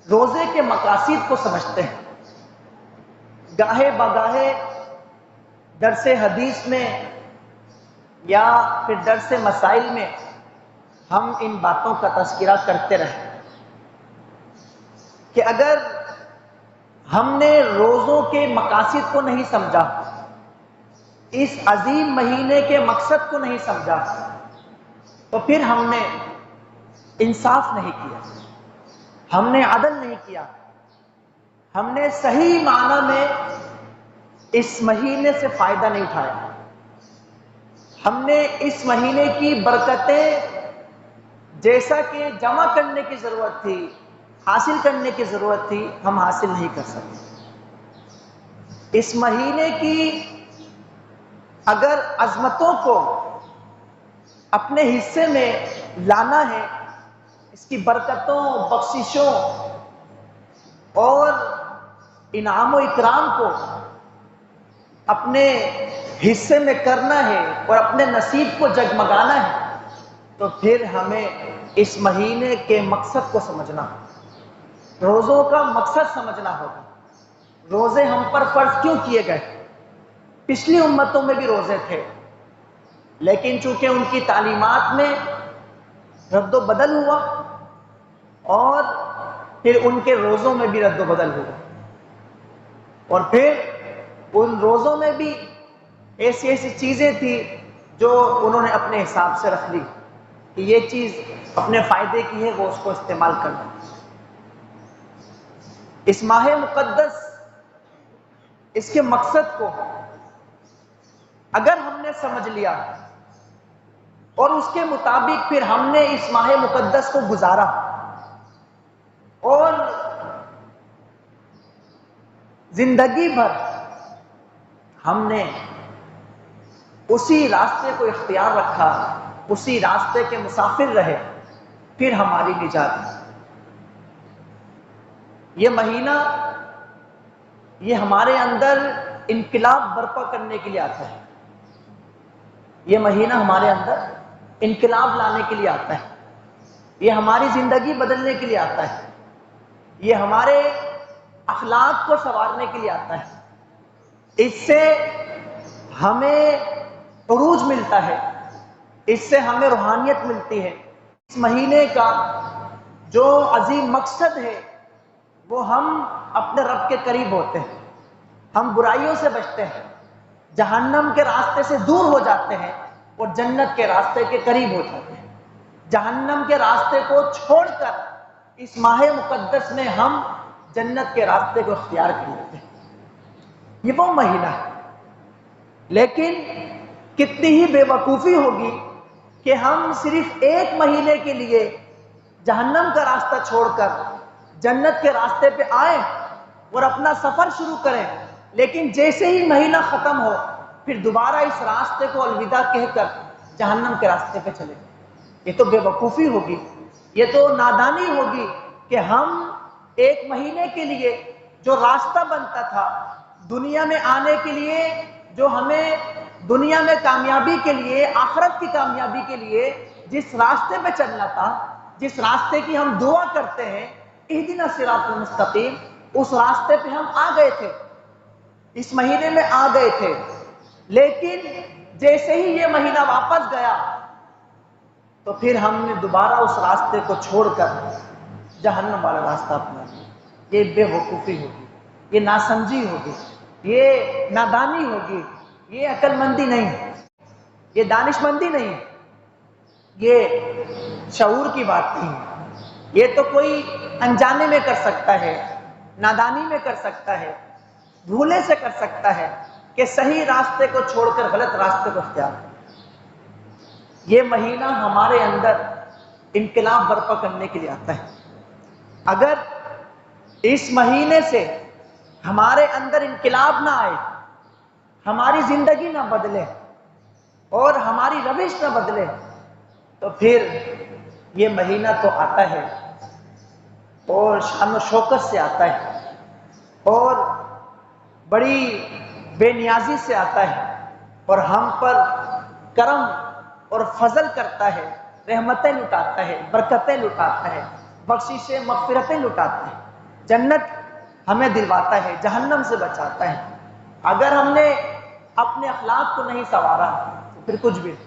روزے کے مقاصد کو سمجھتے ہیں۔ گاہے بگاہے درس حدیث میں یا پھر درس مسائل میں ہم ان باتوں کا تذکرہ کرتے رہے کہ اگر ہم نے روزوں کے مقاصد کو نہیں سمجھا، اس عظیم مہینے کے مقصد کو نہیں سمجھا، تو پھر ہم نے انصاف نہیں کیا، ہم نے عدل نہیں کیا، ہم نے صحیح معنی میں اس مہینے سے فائدہ نہیں اٹھایا، ہم نے اس مہینے کی برکتیں جیسا کہ جمع کرنے کی ضرورت تھی، حاصل کرنے کی ضرورت تھی، ہم حاصل نہیں کر سکتے۔ اس مہینے کی اگر عظمتوں کو اپنے حصے میں لانا ہے، اس کی برکتوں، بخششوں اور انعام و اکرام کو اپنے حصے میں کرنا ہے اور اپنے نصیب کو جگمگانا ہے، تو پھر ہمیں اس مہینے کے مقصد کو سمجھنا ہوگا، روزوں کا مقصد سمجھنا ہوگا۔ روزے ہم پر فرض کیوں کیے گئے؟ پچھلی امتوں میں بھی روزے تھے، لیکن چونکہ ان کی تعلیمات میں رد و بدل ہوا اور پھر ان کے روزوں میں بھی رد و بدل ہوا، اور پھر ان روزوں میں بھی ایسی ایسی چیزیں تھیں جو انہوں نے اپنے حساب سے رکھ لی کہ یہ چیز اپنے فائدے کی ہے، وہ اس کو استعمال کرنا۔ اس ماہ مقدس، اس کے مقصد کو اگر ہم نے سمجھ لیا اور اس کے مطابق پھر ہم نے اس ماہ مقدس کو گزارا اور زندگی بھر ہم نے اسی راستے کو اختیار رکھا، اسی راستے کے مسافر رہے، پھر ہماری نجات ہے۔ یہ مہینہ یہ ہمارے اندر انقلاب برپا کرنے کے لیے آتا ہے، یہ مہینہ ہمارے اندر انقلاب لانے کے لیے آتا ہے، یہ ہماری زندگی بدلنے کے لیے آتا ہے، یہ ہمارے اخلاق کو سنوارنے کے لیے آتا ہے، اس سے ہمیں عروج ملتا ہے، اس سے ہمیں روحانیت ملتی ہے۔ اس مہینے کا جو عظیم مقصد ہے وہ ہم اپنے رب کے قریب ہوتے ہیں، ہم برائیوں سے بچتے ہیں، جہنم کے راستے سے دور ہو جاتے ہیں اور جنت کے راستے کے قریب ہو جاتے ہیں۔ جہنم کے راستے کو چھوڑ کر اس ماہ مقدس میں ہم جنت کے راستے کو اختیار کر لیتے ہیں۔ یہ وہ مہینہ ہے، لیکن کتنی ہی بے وقوفی ہوگی کہ ہم صرف ایک مہینے کے لیے جہنم کا راستہ چھوڑ کر جنت کے راستے پہ آئیں اور اپنا سفر شروع کریں، لیکن جیسے ہی مہینہ ختم ہو پھر دوبارہ اس راستے کو الوداع کہہ کر جہنم کے راستے پہ چلیں۔ یہ تو بے وقوفی ہوگی، یہ تو نادانی ہوگی کہ ہم ایک مہینے کے لیے جو راستہ بنتا تھا دنیا میں آنے کے لیے، جو ہمیں دنیا میں کامیابی کے لیے، آخرت کی کامیابی کے لیے جس راستے پہ چلنا تھا، جس راستے کی ہم دعا کرتے ہیں اہدنا الصراط المستقیم، اس راستے پہ ہم آ گئے تھے، اس مہینے میں آ گئے تھے، لیکن جیسے ہی یہ مہینہ واپس گیا تو پھر ہم نے دوبارہ اس راستے کو چھوڑ کر جہنم والا راستہ اپنا لیا۔ یہ بے وقوفی ہوگی، یہ ناسمجھی ہوگی، یہ نادانی ہوگی، یہ عقل مندی نہیں، یہ دانش مندی نہیں، یہ شعور کی بات نہیں، یہ تو کوئی انجانے میں کر سکتا ہے، نادانی میں کر سکتا ہے، بھولے سے کر سکتا ہے کہ صحیح راستے کو چھوڑ کر غلط راستے کو اختیار کرے۔ یہ مہینہ ہمارے اندر انقلاب برپا کرنے کے لیے آتا ہے۔ اگر اس مہینے سے ہمارے اندر انقلاب نہ آئے، ہماری زندگی نہ بدلے اور ہماری روش نہ بدلے، تو پھر یہ مہینہ تو آتا ہے اور شان و شوکت سے آتا ہے اور بڑی بے نیازی سے آتا ہے اور ہم پر کرم اور فضل کرتا ہے، رحمتیں لٹاتا ہے، برکتیں لٹاتا ہے، بخششیں مغفرتیں لٹاتا ہے۔ جنت ہمیں دلواتا ہے، جہنم سے بچاتا ہے۔ اگر ہم نے اپنے اخلاق کو نہیں سنوارا تو پھر کچھ بھی نہیں،